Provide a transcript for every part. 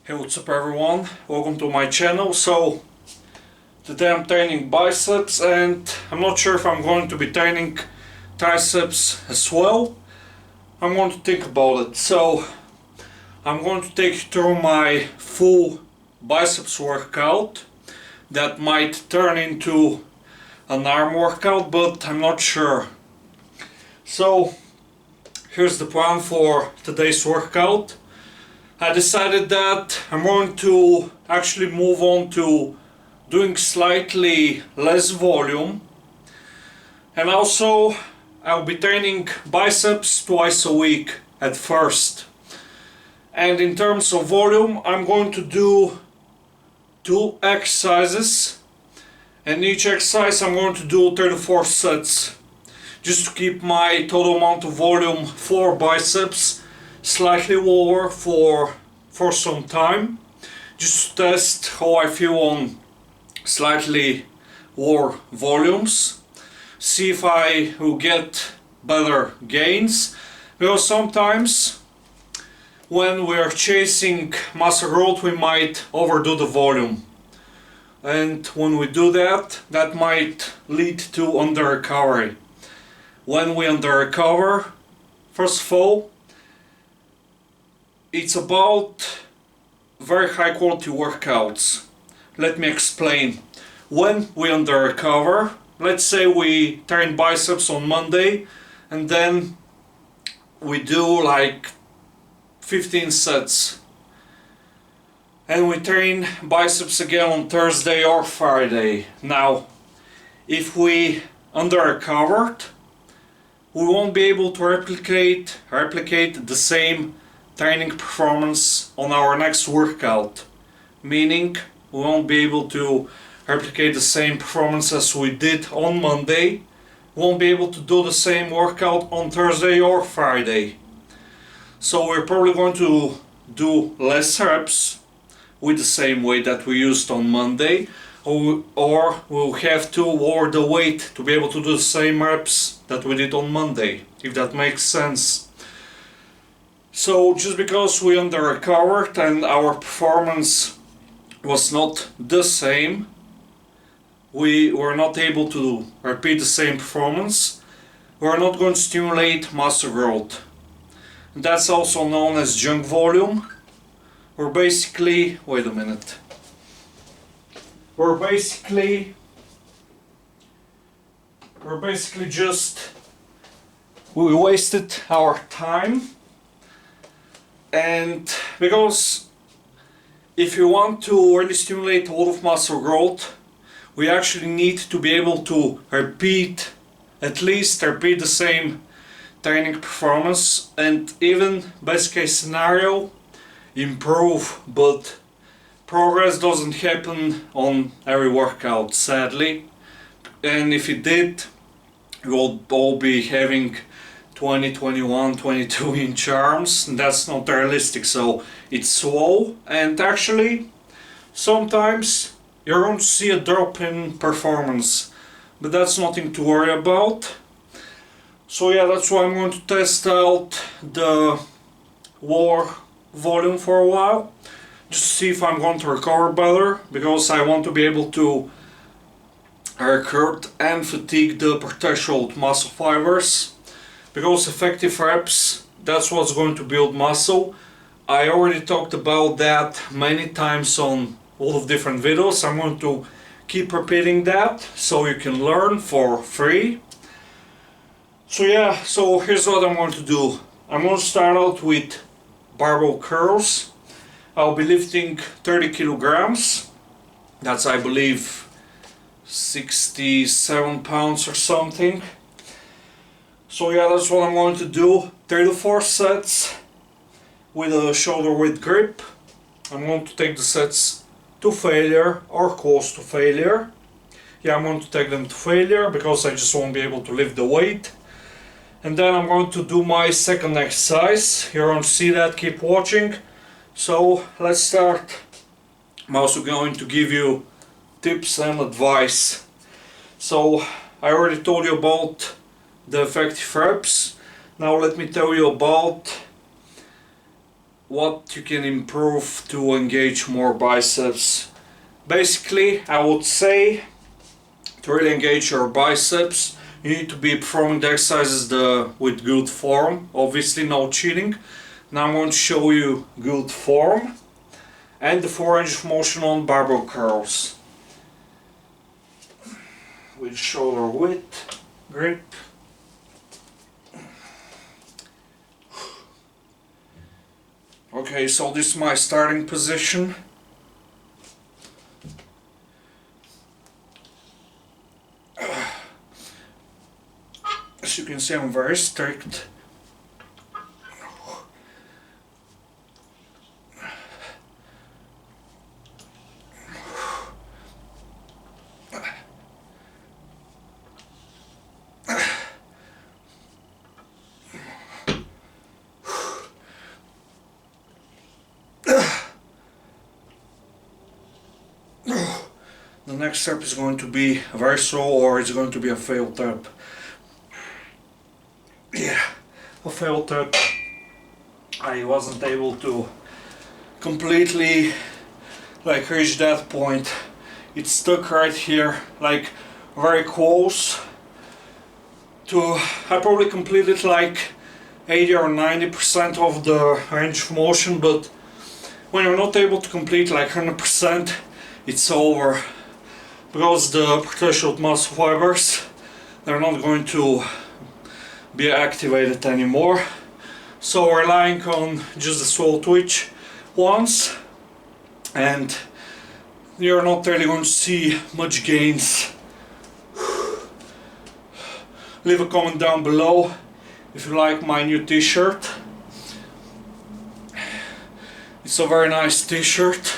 Hey, what's up everyone? Welcome to my channel. So today I'm training biceps and I'm not sure if I'm going to be training triceps as well. I'm going to think about it. So I'm going to take you through my full biceps workout that might turn into an arm workout, but I'm not sure. So here's the plan for today's workout. I decided that I'm going to actually move on to doing slightly less volume, and also I'll be training biceps twice a week at first. And in terms of volume, I'm going to do 2 exercises, and each exercise I'm going to do 34 sets, just to keep my total amount of volume for biceps slightly lower for some time, just to test how I feel on slightly lower volumes, see if I will get better gains, because sometimes when we're chasing muscle growth we might overdo the volume, and when we do that, that might lead to under recovery. When we under recover, first of all, it's about very high quality workouts. Let me explain. When we under recover, let's say we train biceps on Monday and then we do like 15 sets, and we train biceps again on Thursday or Friday. Now, if we under recovered, we won't be able to replicate the same training performance on our next workout, meaning we won't be able to replicate the same performance as we did on Monday. We won't be able to do the same workout on Thursday or Friday. So we're probably going to do less reps with the same weight that we used on Monday, or we'll have to lower the weight to be able to do the same reps that we did on Monday, if that makes sense. So just because we under recovered and our performance was not the same, we were not able to repeat the same performance, we're not going to stimulate muscle growth. And that's also known as junk volume. We're basically, wait a minute, we're basically just, we wasted our time. And because if you want to really stimulate a lot of muscle growth, we actually need to be able to at least repeat the same training performance, and even best case scenario, improve. But progress doesn't happen on every workout, sadly, and if it did, we'll all be having 20, 21, 22 inch arms, and that's not realistic. So it's slow, and actually sometimes you're going to see a drop in performance, but that's nothing to worry about. So yeah, that's why I'm going to test out the lower volume for a while, just to see if I'm going to recover better, because I want to be able to recruit and fatigue the threshold muscle fibers, because effective reps, that's what's going to build muscle. I already talked about that many times on a lot of different videos. I'm going to keep repeating that so you can learn for free. So yeah, so here's what I'm going to do. I'm going to start out with barbell curls. I'll be lifting 30 kilograms. That's, I believe, 67 pounds or something. So yeah, that's what I'm going to do. 3 to 4 sets with a shoulder width grip. I'm going to take the sets to failure or close to failure. Yeah, I'm going to take them to failure because I just won't be able to lift the weight. And then I'm going to do my second exercise. You're going to see that, keep watching. So let's start. I'm also going to give you tips and advice. So I already told you about the effective reps. Now let me tell you about what you can improve to engage more biceps. Basically, I would say to really engage your biceps, you need to be performing the exercises with good form, obviously no cheating. Now I'm going to show you good form and the full range of motion on barbell curls. With shoulder width, grip. Okay, so this is my starting position. As you can see, I'm very strict. The next step is going to be very slow, or it's going to be a failed tap. Yeah, a failed tap. I wasn't able to completely reach that point. It's stuck right here, like very close to, I probably completed like 80 or 90% of the range of motion, but when you're not able to complete like 100%, it's over. Because the threshold muscle fibers, they're not going to be activated anymore. So relying on just the slow twitch once, and you're not really going to see much gains. Leave a comment down below if you like my new t-shirt. It's a very nice t-shirt.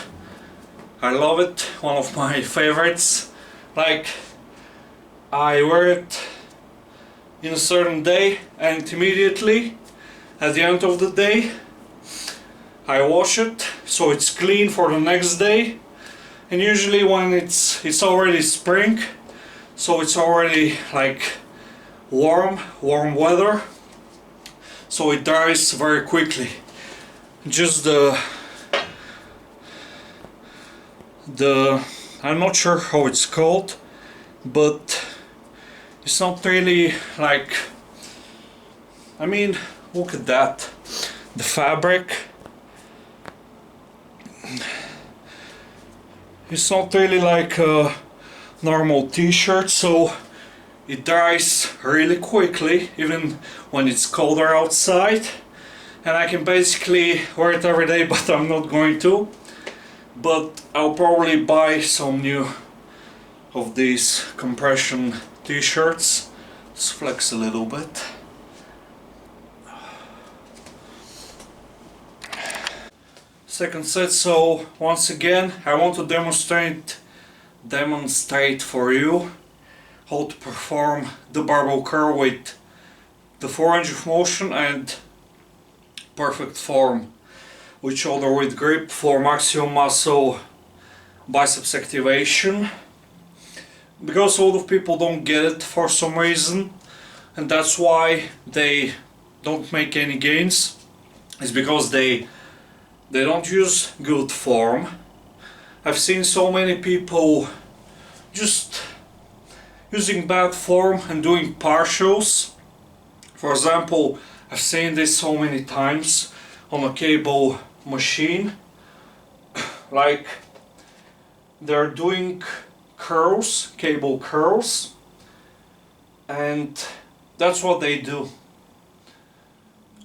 I love it, one of my favorites. Like, I wear it in a certain day and immediately at the end of the day I wash it so it's clean for the next day. And usually when it's already spring, so it's already like warm weather, so it dries very quickly. Just I'm not sure how it's called, but it's not really like, I mean, look at that, the fabric, it's not really like a normal t-shirt, so it dries really quickly even when it's colder outside, and I can basically wear it every day, but I'm not going to. But I'll probably buy some new of these compression t-shirts. Let's flex a little bit. Second set, so once again I want to demonstrate for you how to perform the barbell curl with the full range of motion and perfect form, with shoulder width grip for maximum muscle biceps activation. Because a lot of people don't get it for some reason, and that's why they don't make any gains, is because they don't use good form. I've seen so many people just using bad form and doing partials. For example, I've seen this so many times on a cable machine. Like, they're doing curls, cable curls, and that's what they do.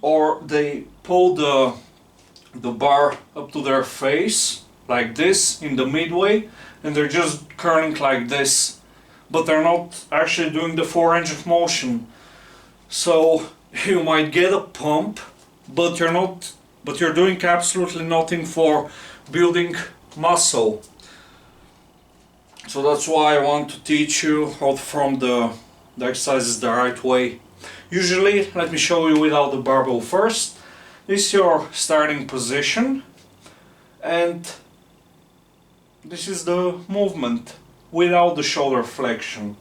Or they pull the bar up to their face like this in the midway, and they're just curling like this, but they're not actually doing the full range of motion. So you might get a pump, but you're doing absolutely nothing for building muscle. So that's why I want to teach you how to perform the exercises the right way. Usually, let me show you without the barbell first. This is your starting position, and this is the movement without the shoulder flexion.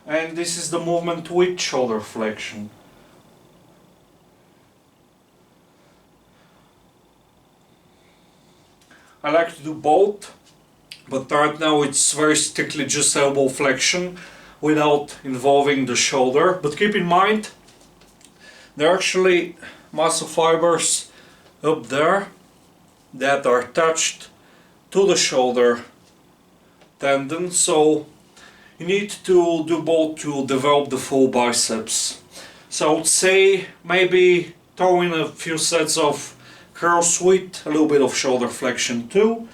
And this is the movement with shoulder flexion. I like to do both, but right now it's very strictly just elbow flexion without involving the shoulder. But keep in mind, there are actually muscle fibers up there that are attached to the shoulder tendon, so you need to do both to develop the full biceps. So I would say maybe throw in a few sets of curls with a little bit of shoulder flexion too.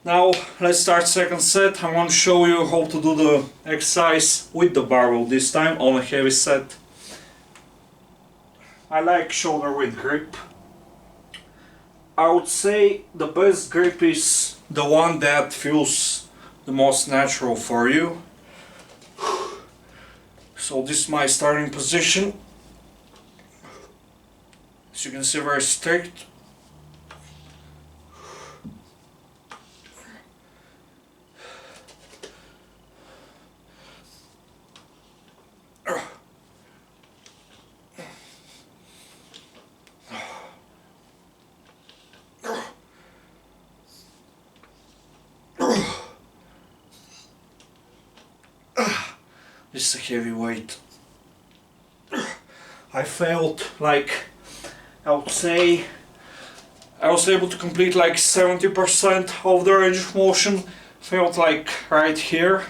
Now let's start second set. I want to show you how to do the exercise with the barbell, this time on a heavy set. I like shoulder width grip. I would say the best grip is the one that feels the most natural for you. So this is my starting position. As you can see, very strict. This is a heavy weight. I felt like, I would say, I was able to complete like 70% of the range of motion. Felt like right here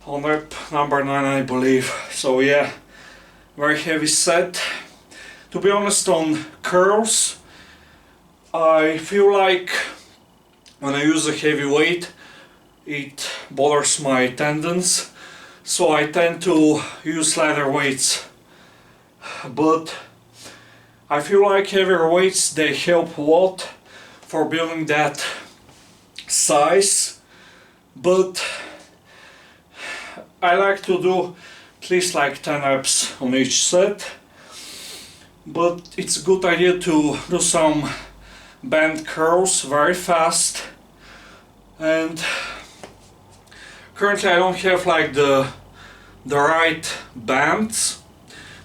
on rep number 9, I believe. So yeah, very heavy set. To be honest, on curls, I feel like when I use a heavy weight, it bothers my tendons. So I tend to use lighter weights, but I feel like heavier weights, they help a lot for building that size, but I like to do at least like 10 reps on each set. But it's a good idea to do some band curls very fast, and currently I don't have like the right bands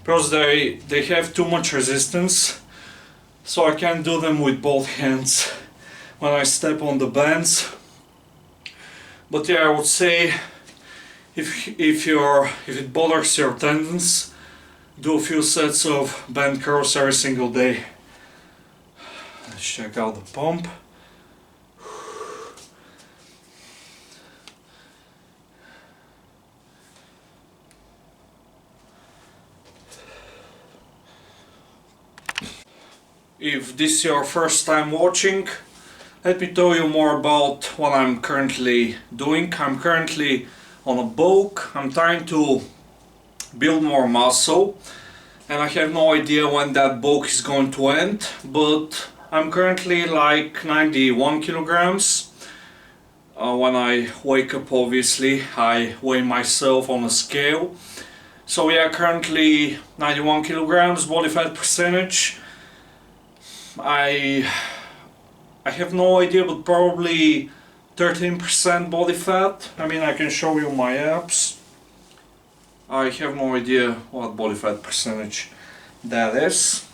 because they have too much resistance, so I can't do them with both hands when I step on the bands. But yeah, I would say if it bothers your tendons, do a few sets of band curls every single day. Let's check out the pump. If this is your first time watching, let me tell you more about what I'm currently doing. I'm currently on a bulk. I'm trying to build more muscle, and I have no idea when that bulk is going to end, but I'm currently like 91 kilograms. When I wake up, obviously, I weigh myself on a scale. So yeah, currently 91 kilograms, body fat percentage. I have no idea, but probably 13% body fat. I mean, I can show you my abs. I have no idea what body fat percentage that is.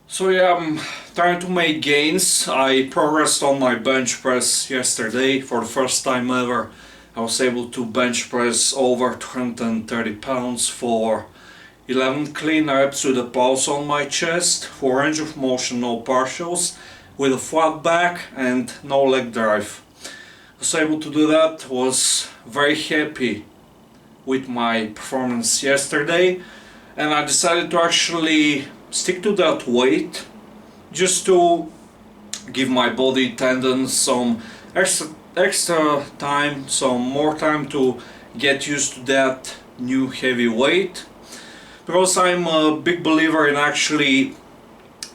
So yeah, I'm trying to make gains. I progressed on my bench press yesterday. For the first time ever, I was able to bench press over 230 pounds for 11 clean reps with a pulse on my chest, for range of motion, no partials, with a flat back and no leg drive. I was able to do that, was very happy with my performance yesterday, and I decided to actually stick to that weight just to give my body tendons some extra time, some more time to get used to that new heavy weight. Because I'm a big believer in actually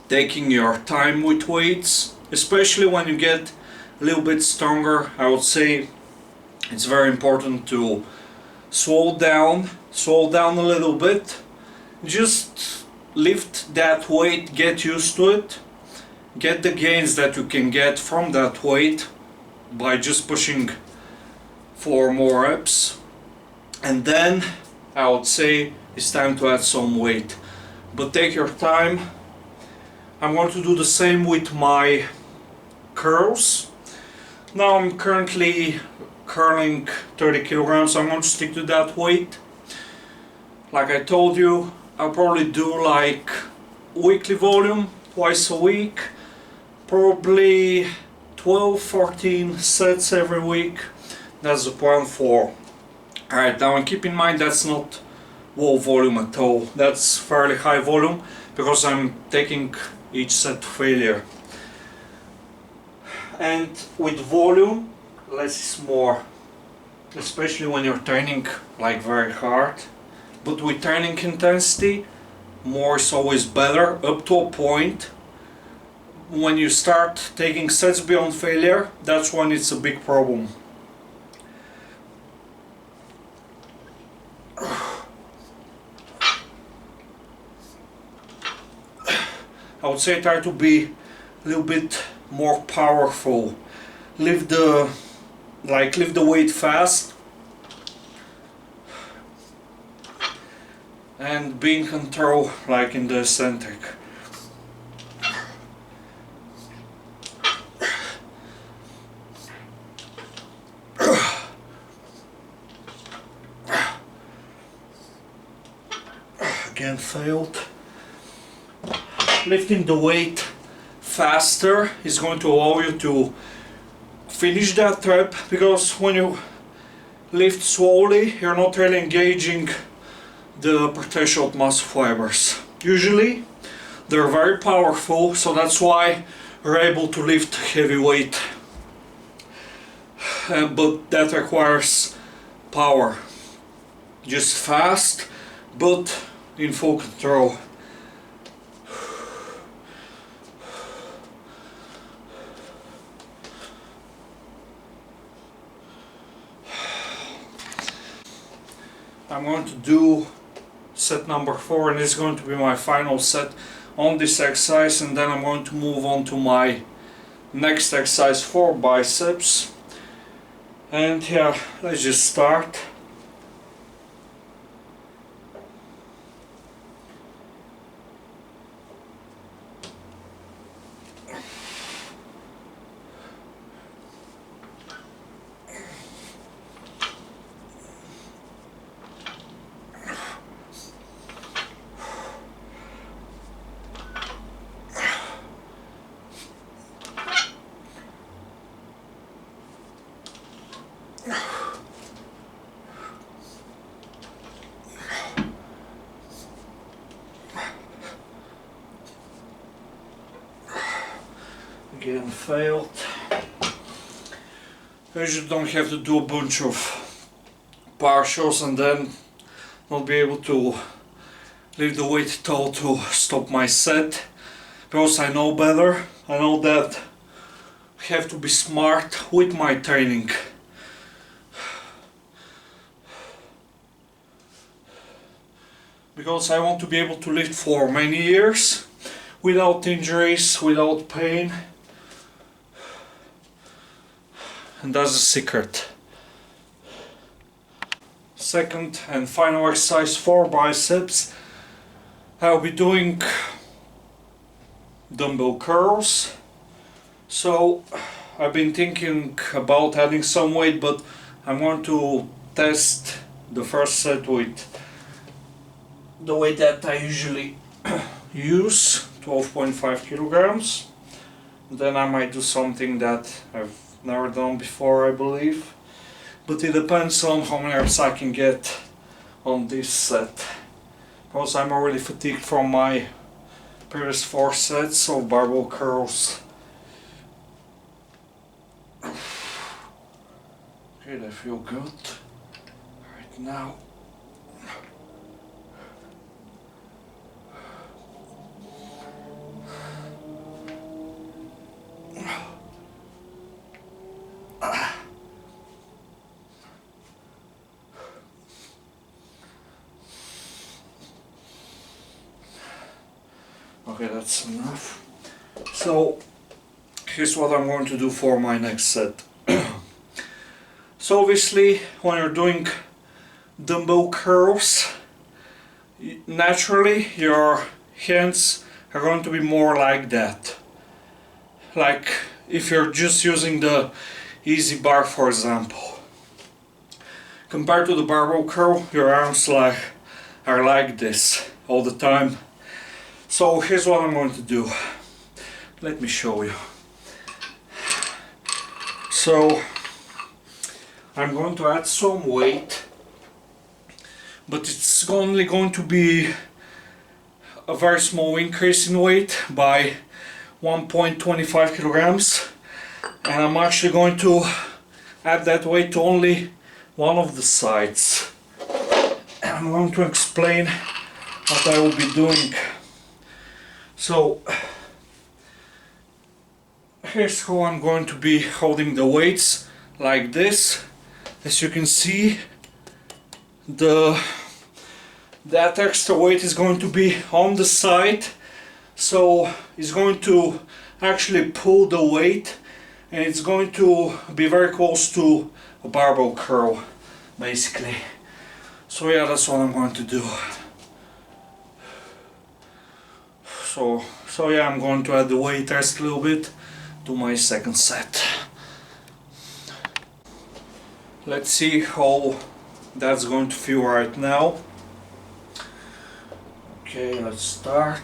taking your time with weights, especially when you get a little bit stronger. I would say it's very important to slow down a little bit, just lift that weight, get used to it, get the gains that you can get from that weight by just pushing for more reps, and then I would say it's time to add some weight. But take your time. I'm going to do the same with my curls. Now I'm currently curling 30 kilograms, so I'm going to stick to that weight. Like I told you, I'll probably do like weekly volume, twice a week, probably 12-14 sets every week. That's the plan for. Alright, now and keep in mind that's not low volume at all, that's fairly high volume because I'm taking each set to failure. And with volume, less is more, especially when you're training like very hard. But with training intensity, more is always better, up to a point. When you start taking sets beyond failure, that's when it's a big problem. I would say try to be a little bit more powerful. Lift the weight fast and be in control, like in the eccentric. Again failed. Lifting the weight faster is going to allow you to finish that rep, because when you lift slowly you're not really engaging the potential muscle fibers. Usually they're very powerful, so that's why you're able to lift heavy weight, but that requires power. Just fast but in full control. I'm going to do set number 4, and it's going to be my final set on this exercise, and then I'm going to move on to my next exercise for biceps. And yeah, let's just start. Again failed. You usually don't have to do a bunch of partials and then not be able to lift the weight at all to stop my set, because I know better. I know that I have to be smart with my training. Because I want to be able to lift for many years without injuries, without pain. And that's the secret. Second and final exercise for biceps. I'll be doing dumbbell curls. So I've been thinking about adding some weight, but I'm going to test the first set with the weight that I usually use, 12.5 kilograms. Then I might do something that I've never done before, I believe. But it depends on how many reps I can get on this set, because I'm already fatigued from my previous 4 sets of barbell curls. Okay, they feel good right now. Okay, that's enough. So here's what I'm going to do for my next set. So obviously when you're doing dumbbell curls, naturally your hands are going to be more like that. Like if you're just using the easy bar, for example. Compared to the barbell curl, your arms are like this all the time. So here's what I'm going to do. Let me show you. So I'm going to add some weight, but it's only going to be a very small increase in weight by 1.25 kilograms, and I'm actually going to add that weight to only one of the sides. And I'm going to explain what I will be doing. So here's how I'm going to be holding the weights, like this. As you can see, that extra weight is going to be on the side, so it's going to actually pull the weight, and it's going to be very close to a barbell curl, basically. So yeah, that's what I'm going to do. So yeah, I'm going to add the weight rest a little bit to my second set. Let's see how that's going to feel right now. Okay, let's start.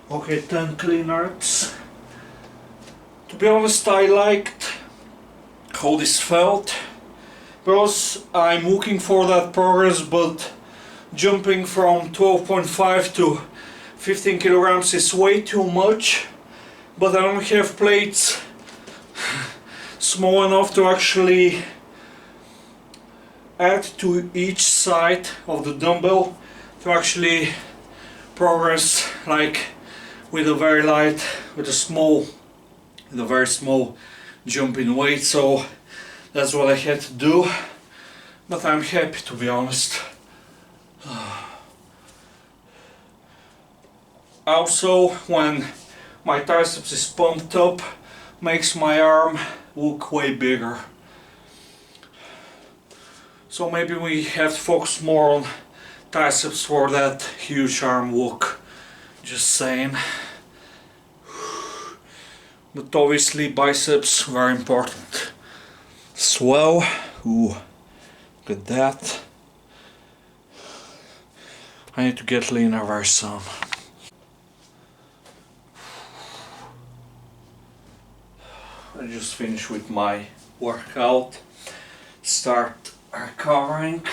Okay, 10 clean reps. To be honest, I liked how this felt, because I'm looking for that progress, but jumping from 12.5 to 15 kilograms is way too much, but I don't have plates small enough to actually add to each side of the dumbbell to actually progress like with a very light, with a very small jump in weight. So that's what I had to do, but I'm happy, to be honest. Also, when my triceps is pumped up, makes my arm look way bigger. So maybe we have to focus more on triceps for that huge arm look. Just saying. But obviously biceps very important as well. Ooh, look at that. I need to get leaner very soon. I just finished with my workout. Start recovering.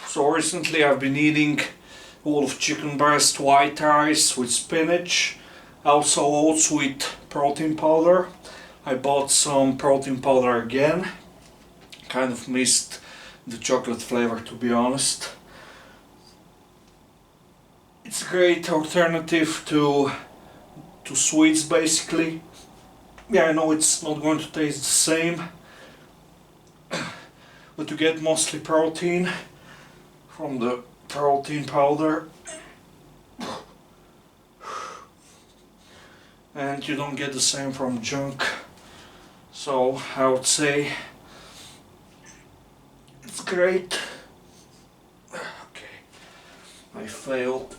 So recently I've been eating a lot of chicken breast, white rice with spinach, also oats with protein powder. I bought some protein powder again. Kind of missed the chocolate flavor, to be honest. It's a great alternative to sweets, basically. Yeah, I know it's not going to taste the same, but you get mostly protein from the protein powder, and you don't get the same from junk. So I would say it's great. Okay, I failed.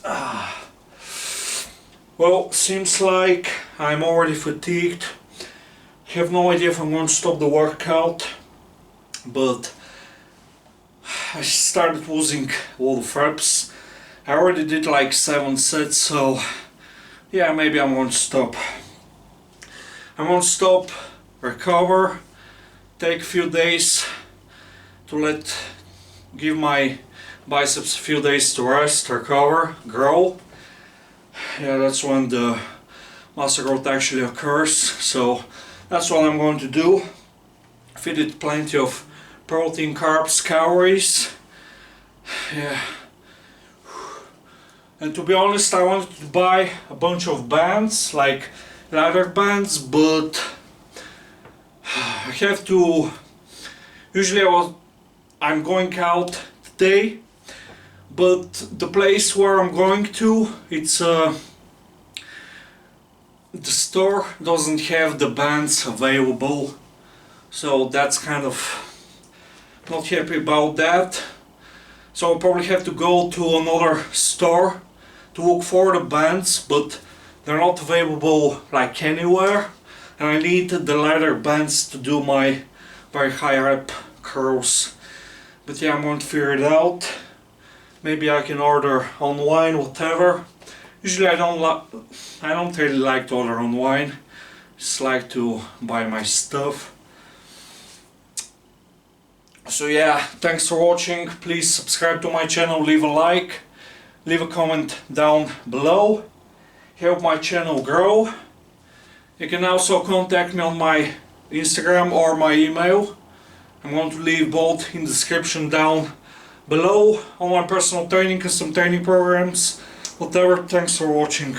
Well, seems like I'm already fatigued. Have no idea if I'm going to stop the workout, but I started losing a lot of reps. I already did like 7 sets, so yeah, maybe I'm going to stop. I'm going to stop, recover, take a few days to give my biceps a few days to rest, recover, grow, Yeah, that's when the muscle growth actually occurs. So that's what I'm going to do. Feed it plenty of protein, carbs, calories. Yeah. And to be honest, I wanted to buy a bunch of bands, like leather bands, but I have to. Usually I'm going out today, but the place where I'm going to, it's the store doesn't have the bands available, so that's kind of not happy about that. So I'll probably have to go to another store to look for the bands, but they're not available like anywhere, and I need the leather bands to do my very high rep curls. But yeah, I'm going to figure it out. Maybe I can order online, whatever. Usually I don't really like to order online. Just like to buy my stuff. So yeah, thanks for watching. Please subscribe to my channel, leave a like, leave a comment down below. Help my channel grow. You can also contact me on my Instagram or my email. I'm going to leave both in the description down below. On my personal training, custom training programs, whatever. Thanks for watching.